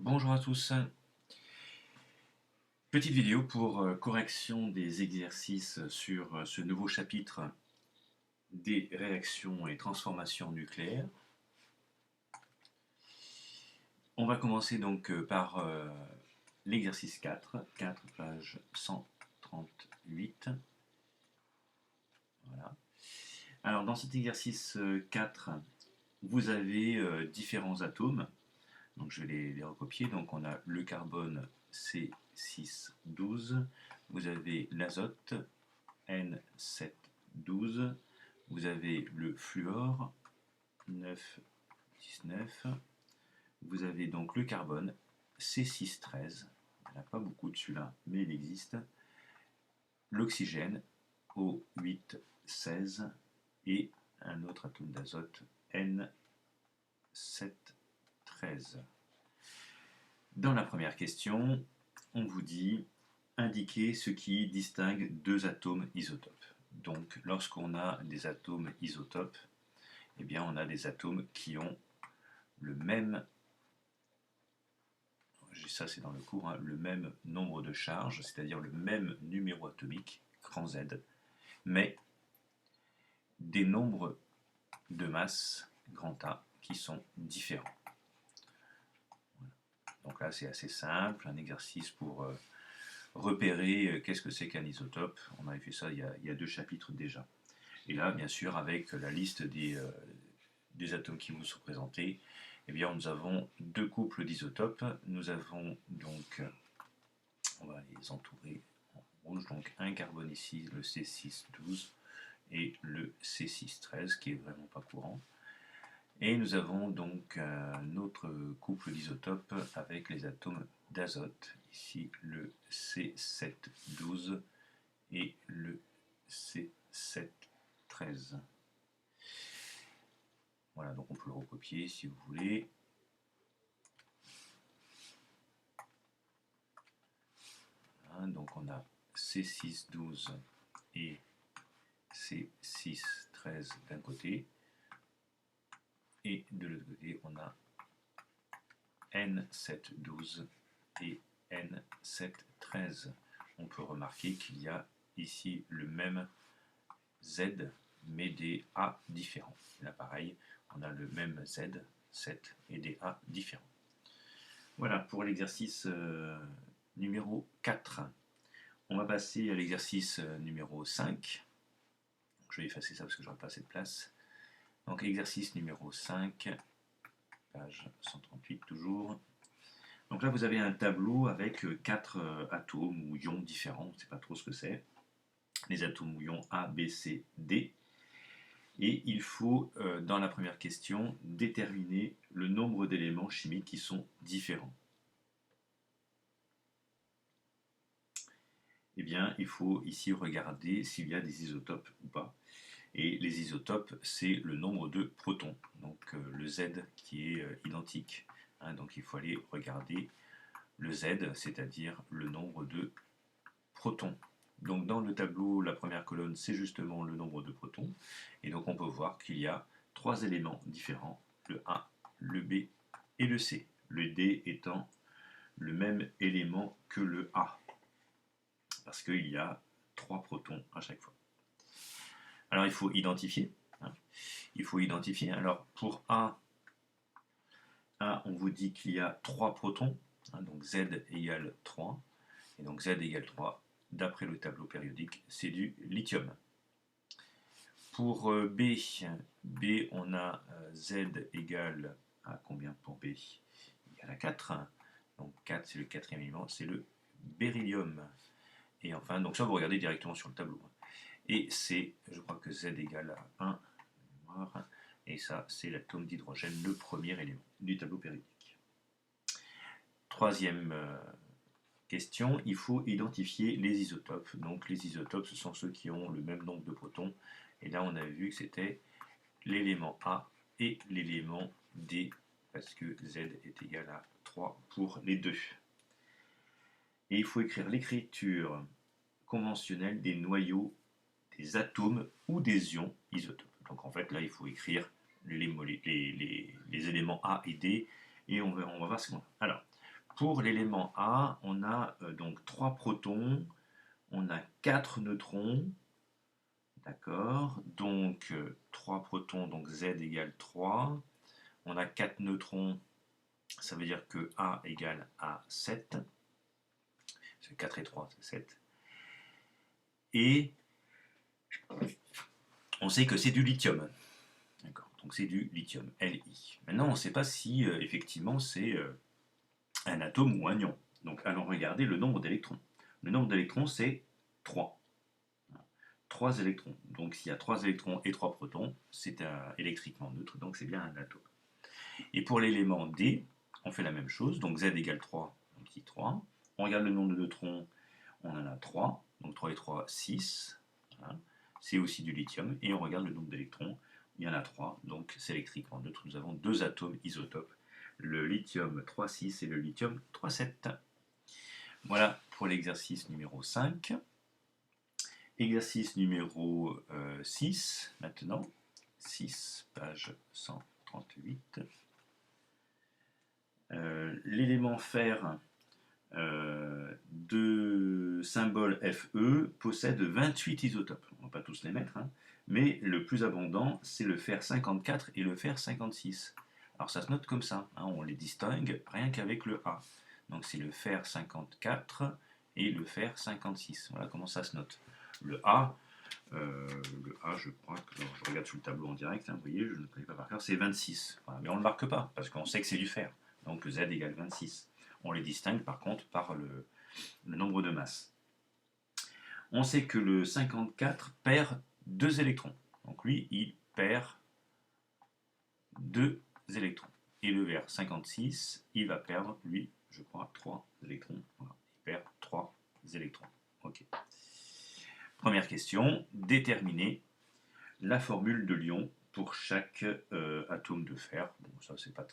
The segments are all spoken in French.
Bonjour à tous. Petite vidéo pour correction des exercices sur ce nouveau chapitre des réactions et transformations nucléaires. On va commencer donc par l'exercice 4, page 138. Voilà. Alors dans cet exercice 4, vous avez différents atomes. Donc je vais les recopier. Donc on a le carbone C612, vous avez l'azote N712, vous avez le fluor 919, vous avez donc le carbone C613, il n'y en a pas beaucoup de celui-là, mais il existe, l'oxygène O816 et un autre atome d'azote N713. Dans la première question, on vous dit indiquer ce qui distingue deux atomes isotopes. Donc, lorsqu'on a des atomes isotopes, eh bien, on a des atomes qui ont le même, ça c'est dans le cours, le même nombre de charges, c'est-à-dire le même numéro atomique, grand Z, mais des nombres de masse, grand A, qui sont différents. Donc là, c'est assez simple, un exercice pour repérer qu'est-ce que c'est qu'un isotope. On avait fait ça il y a 2 chapitres déjà. Et là, bien sûr, avec la liste des atomes qui vous sont présentés, eh bien, nous avons 2 couples d'isotopes. Nous avons donc, on va les entourer en rouge, donc un carbone ici, le C612, et le C613, qui est vraiment pas courant. Et nous avons donc un autre couple d'isotopes avec les atomes d'azote, ici le C712 et le C713. Voilà, donc on peut le recopier si vous voulez. Voilà, donc on a C612 et C613 d'un côté. Et de l'autre côté, on a N712 et N713. On peut remarquer qu'il y a ici le même Z, mais des A différents. Là, pareil, on a le même Z, 7, et des A différents. Voilà pour l'exercice numéro 4. On va passer à l'exercice numéro 5. Je vais effacer ça parce que je n'aurai pas assez de place. Donc, exercice numéro 5, page 138 toujours. Donc là, vous avez un tableau avec 4 atomes ou ions différents, on ne sait pas trop ce que c'est. Les atomes ou ions A, B, C, D. Et il faut, dans la première question, déterminer le nombre d'éléments chimiques qui sont différents. Eh bien, il faut ici regarder s'il y a des isotopes ou pas. Et les isotopes, c'est le nombre de protons, donc le Z qui est identique. Donc il faut aller regarder le Z, c'est-à-dire le nombre de protons. Donc dans le tableau, la première colonne, c'est justement le nombre de protons. Et donc on peut voir qu'il y a 3 éléments différents, le A, le B et le C. Le D étant le même élément que le A, parce qu'il y a 3 protons à chaque fois. Alors il faut identifier. Il faut identifier. Alors pour A, on vous dit qu'il y a 3 protons, donc Z égale 3. Et donc Z égale 3, d'après le tableau périodique, c'est du lithium. Pour B, on a Z égale à combien pour B? Égale à 4. Donc 4, c'est le 4e élément, c'est le beryllium. Et enfin, donc ça, vous regardez directement sur le tableau. Et C, je crois que Z égale à 1. Et ça, c'est l'atome d'hydrogène, le premier élément du tableau périodique. Troisième question, il faut identifier les isotopes. Donc les isotopes, ce sont ceux qui ont le même nombre de protons. Et là, on a vu que c'était l'élément A et l'élément D, parce que Z est égal à 3 pour les deux. Et il faut écrire l'écriture conventionnelle des noyaux, des atomes ou des ions isotopes. Donc en fait, là, il faut écrire les éléments A et D, et on va voir ce qu'on a. Alors, pour l'élément A, on a donc 3 protons, on a 4 neutrons, d'accord? Donc 3 protons, donc Z égale 3. On a 4 neutrons, ça veut dire que A égale à 7. C'est 4 et 3, c'est 7. Et on sait que c'est du lithium. D'accord. Donc c'est du lithium, Li. Maintenant, on ne sait pas si effectivement c'est un atome ou un ion. Donc allons regarder le nombre d'électrons. Le nombre d'électrons, c'est 3. 3 électrons. Donc s'il y a 3 électrons et 3 protons, c'est électriquement neutre, donc c'est bien un atome. Et pour l'élément D, on fait la même chose. Donc Z égale 3, donc ici 3. On regarde le nombre de neutrons, on en a 3. Donc 3 et 3, 6. Voilà. C'est aussi du lithium. Et on regarde le nombre d'électrons, il y en a 3. Donc c'est électriquement neutre. Nous avons 2 atomes isotopes, le lithium 3,6 et le lithium 3,7. Voilà pour l'exercice numéro 5. Exercice numéro 6, maintenant. 6, page 138. L'élément fer de symbole Fe possède 28 isotopes. On ne va pas tous les mettre, hein, mais le plus abondant, c'est le fer 54 et le fer 56. Alors ça se note comme ça, hein, on les distingue rien qu'avec le A. Donc c'est le fer 54 et le fer 56. Voilà comment ça se note. Le A, je crois que alors, je regarde sur le tableau en direct, hein, vous voyez, je ne connais pas par cœur, c'est 26. Voilà, mais on ne le marque pas parce qu'on sait que c'est du fer. Donc Z égale 26. On les distingue par contre par le nombre de masses. On sait que le 54 perd 2 électrons. Donc lui, il perd 2 électrons. Et le vers 56, il va perdre, lui, je crois, 3 électrons. Voilà. Il perd 3 électrons. Ok. Première question, déterminer la formule de l'ion pour chaque atome de fer. Bon, ça, c'est pas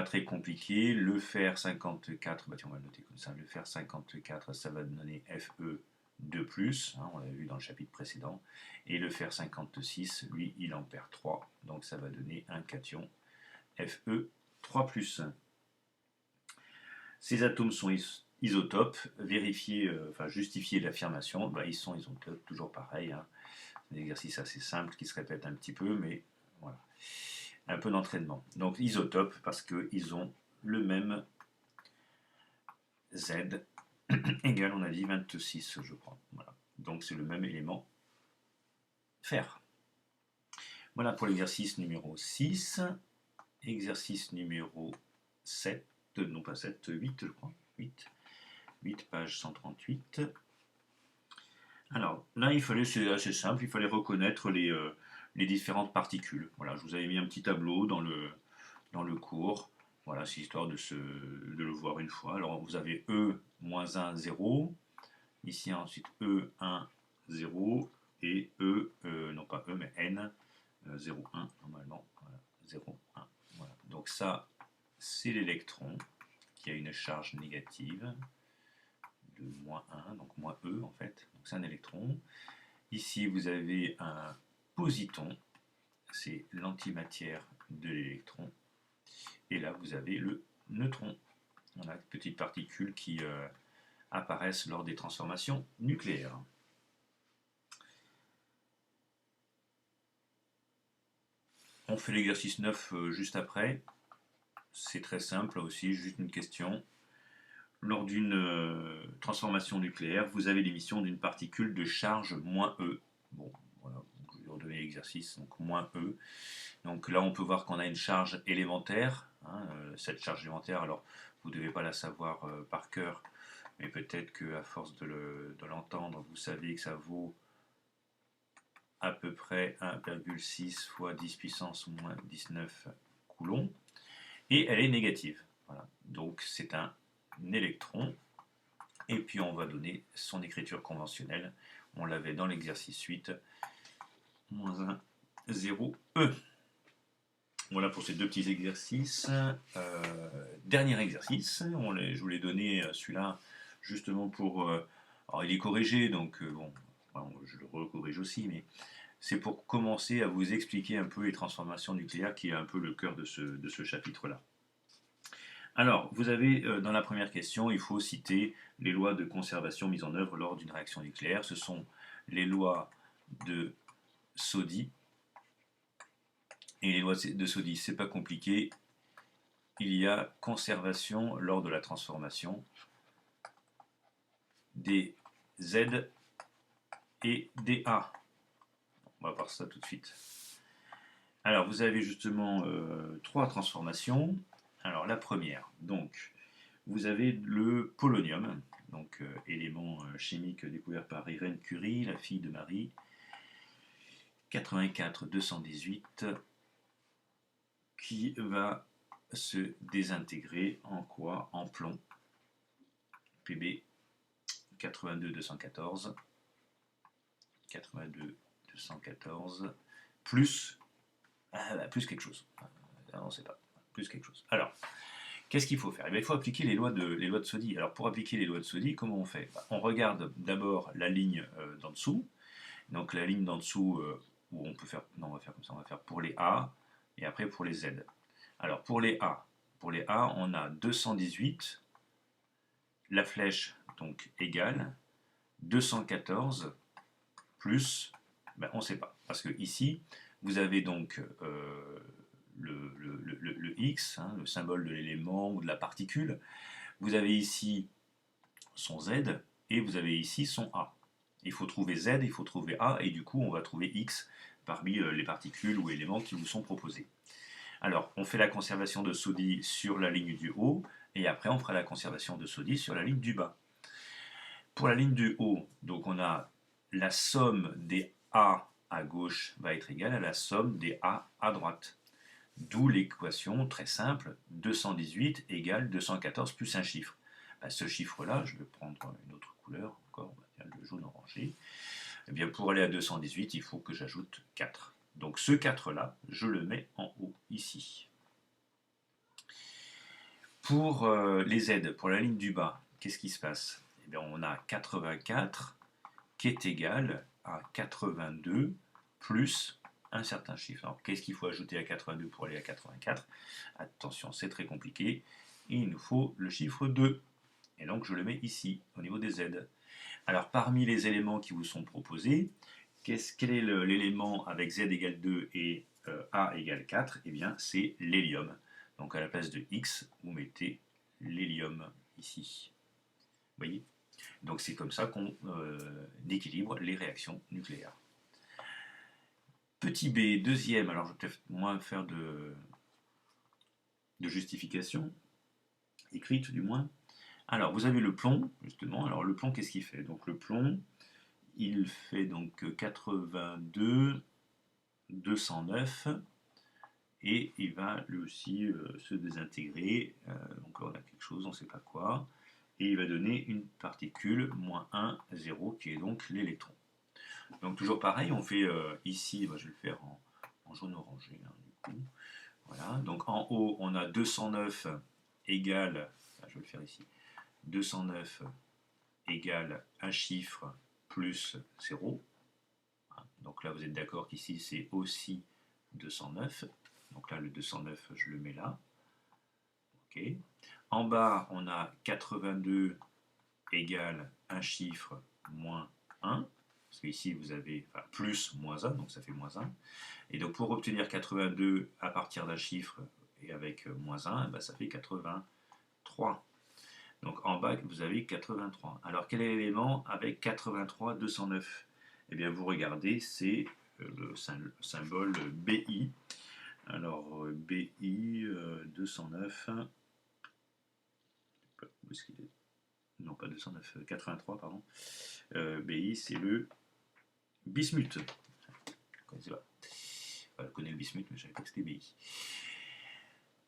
très compliqué. Le fer 54, bah tiens, on va le noter comme ça. Le fer 54, ça va donner Fe2+, hein, on l'avait vu dans le chapitre précédent. Et le fer 56, lui, il en perd 3. Donc ça va donner un cation Fe3+. Ces atomes sont isotopes. Justifier l'affirmation, bah, ils sont isotopes, toujours pareil. Hein. C'est un exercice assez simple qui se répète un petit peu, mais voilà. Un peu d'entraînement. Donc isotopes parce qu'ils ont le même Z égale, on a dit 26, je crois. Voilà. Donc c'est le même élément fer. Voilà pour l'exercice numéro 6. Exercice numéro 7, non pas 7, 8 je crois. 8 page 138. Alors là, c'est assez simple, il fallait reconnaître les différentes particules. Voilà, je vous avais mis un petit tableau dans le cours. Voilà, c'est histoire de le voir une fois. Alors vous avez E, -1, 0. Ici ensuite E, 1, 0. Et E, non pas E, mais N, 0, 1 normalement. Voilà, 0, 1. Voilà. Donc ça, c'est l'électron qui a une charge négative de -1, donc -E en fait. Donc c'est un électron. Ici, vous avez un positon, c'est l'antimatière de l'électron. Et là, vous avez le neutron. On a de petites particules qui apparaissent lors des transformations nucléaires. On fait l'exercice 9 juste après. C'est très simple, là aussi, juste une question. Lors d'une transformation nucléaire, vous avez l'émission d'une particule de charge -E. Bon, voilà, je vais redonner l'exercice, donc -E. Donc là, on peut voir qu'on a une charge élémentaire. Hein, cette charge élémentaire, alors vous ne devez pas la savoir par cœur, mais peut-être qu'à force de l'entendre, vous savez que ça vaut à peu près 1,6 fois 10 puissance -19 coulombs. Et elle est négative. Voilà. Donc c'est un électron. Et puis on va donner son écriture conventionnelle. On l'avait dans l'exercice 8. -1, 0, E. Voilà pour ces deux petits exercices. Dernier exercice, je vous l'ai donné celui-là justement pour... alors il est corrigé, donc bon, je le recorrige aussi, mais c'est pour commencer à vous expliquer un peu les transformations nucléaires qui est un peu le cœur de ce chapitre-là. Alors, vous avez dans la première question, il faut citer les lois de conservation mises en œuvre lors d'une réaction nucléaire. Ce sont les lois de Soddy. Et les lois de Soddy, c'est pas compliqué. Il y a conservation lors de la transformation des Z et des A. On va voir ça tout de suite. Alors, vous avez justement trois transformations. Alors, la première, donc, vous avez le polonium, donc élément chimique découvert par Irène Curie, la fille de Marie, 84-218, qui va se désintégrer en quoi? En plomb, Pb 82-214, 82-214, plus, plus quelque chose. On ne sait pas, plus quelque chose. Alors, qu'est-ce qu'il faut faire? Eh bien, il faut appliquer les lois de Soddy. Alors, pour appliquer les lois de Soddy, comment on fait? On regarde d'abord la ligne d'en dessous. Donc, la ligne d'en dessous, où on peut faire... Non, on va faire comme ça. On va faire pour les A et après pour les Z. Alors, pour les A, on a 218, la flèche, donc, égale 214 plus... Ben, on ne sait pas. Parce que ici, vous avez donc... le X, hein, le symbole de l'élément ou de la particule. Vous avez ici son Z et vous avez ici son A. Il faut trouver Z, il faut trouver A et du coup on va trouver X parmi les particules ou éléments qui vous sont proposés. Alors on fait la conservation de Soddy sur la ligne du haut et après on fera la conservation de Soddy sur la ligne du bas. Pour la ligne du haut, donc on a la somme des A à gauche va être égale à la somme des A à droite. D'où l'équation très simple, 218 égale 214 plus un chiffre. Ben, ce chiffre-là, je vais prendre une autre couleur, encore, on va dire le jaune orangé. Eh bien, pour aller à 218, il faut que j'ajoute 4. Donc ce 4-là, je le mets en haut, ici. Pour les Z, pour la ligne du bas, qu'est-ce qui se passe? Eh bien, on a 84 qui est égal à 82 plus un certain chiffre. Alors, qu'est-ce qu'il faut ajouter à 82 pour aller à 84? Attention, c'est très compliqué. Il nous faut le chiffre 2. Et donc, je le mets ici, au niveau des Z. Alors, parmi les éléments qui vous sont proposés, quel est l'élément avec Z égale 2 et A égale 4? Eh bien, c'est l'hélium. Donc, à la place de X, vous mettez l'hélium ici. Vous voyez? Donc, c'est comme ça qu'on équilibre les réactions nucléaires. Petit b, deuxième, alors je vais peut-être moins faire de justification, écrite du moins. Alors, vous avez le plomb, justement. Alors, le plomb, qu'est-ce qu'il fait? Donc, le plomb, il fait donc 82, 209, et il va lui aussi se désintégrer. Donc, là, on a quelque chose, on ne sait pas quoi. Et il va donner une particule, moins 1, 0, qui est donc l'électron. Donc toujours pareil, on fait ici, je vais le faire en jaune-orangé, hein, du coup. Voilà, donc en haut, on a 209 égale, je vais le faire ici, 209 égale un chiffre plus 0. Donc là, vous êtes d'accord qu'ici, c'est aussi 209. Donc là, le 209, je le mets là. OK. En bas, on a 82 égale un chiffre moins 1. Parce qu'ici, vous avez plus moins 1, donc ça fait moins 1. Et donc, pour obtenir 82 à partir d'un chiffre et avec moins 1, ça fait 83. Donc, en bas, vous avez 83. Alors, quel est l'élément avec 83, 209? Eh bien, vous regardez, c'est le symbole BI. Alors, BI 209. Où est-ce qu'il est? Non, pas 209, 83, pardon. BI, c'est le bismuth. Je ne connaissais pas. Enfin, je connais le bismuth, mais je savais pas que c'était BI.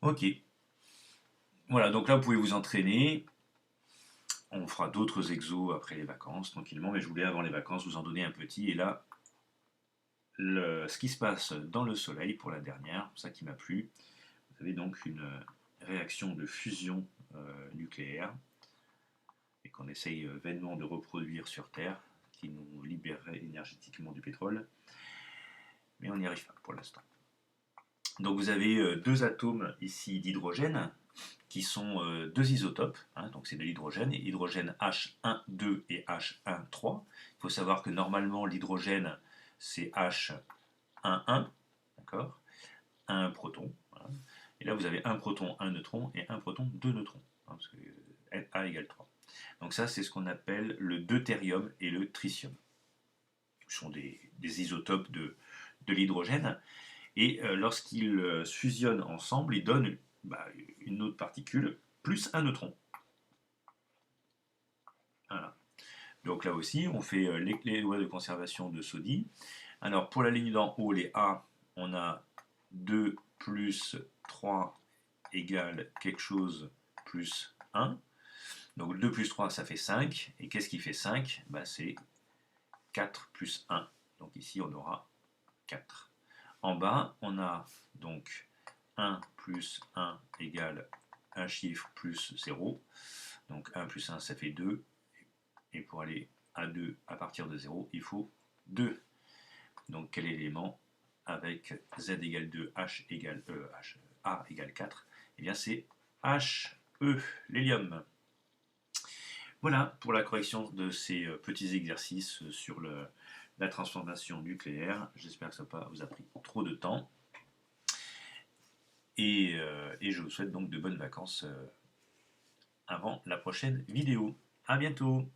Ok. Voilà, donc là, vous pouvez vous entraîner. On fera d'autres exos après les vacances, tranquillement, mais je voulais, avant les vacances, vous en donner un petit. Et là, ce qui se passe dans le Soleil, pour la dernière, c'est ça qui m'a plu. Vous avez donc une réaction de fusion nucléaire, et qu'on essaye vainement de reproduire sur Terre, qui nous libérerait énergétiquement du pétrole. Mais on n'y arrive pas pour l'instant. Donc vous avez deux atomes ici d'hydrogène qui sont deux isotopes, hein, donc c'est de l'hydrogène, hydrogène H1,2 et H1,3. Il faut savoir que normalement l'hydrogène c'est H1,1, d'accord, un proton. Voilà. Et là vous avez un proton, un neutron et un proton, deux neutrons, hein, parce que A égale 3. Donc ça c'est ce qu'on appelle le deutérium et le tritium. Ce sont des isotopes de l'hydrogène. Et lorsqu'ils fusionnent ensemble, ils donnent une autre particule plus un neutron. Voilà. Donc là aussi, on fait les lois de conservation de Soddy. Alors pour la ligne d'en haut, les A, on a 2 plus 3 égale quelque chose plus 1. Donc 2 plus 3, ça fait 5. Et qu'est-ce qui fait 5 ? C'est 4 plus 1. Donc ici, on aura 4. En bas, on a donc 1 plus 1 égale un chiffre plus 0. Donc 1 plus 1, ça fait 2. Et pour aller à 2 à partir de 0, il faut 2. Donc quel élément avec Z égale 2, H égale A égale 4 ? Eh bien c'est HE, l'hélium. Voilà pour la correction de ces petits exercices sur la transformation nucléaire. J'espère que ça n'a pas vous a pris trop de temps. Et je vous souhaite donc de bonnes vacances avant la prochaine vidéo. À bientôt!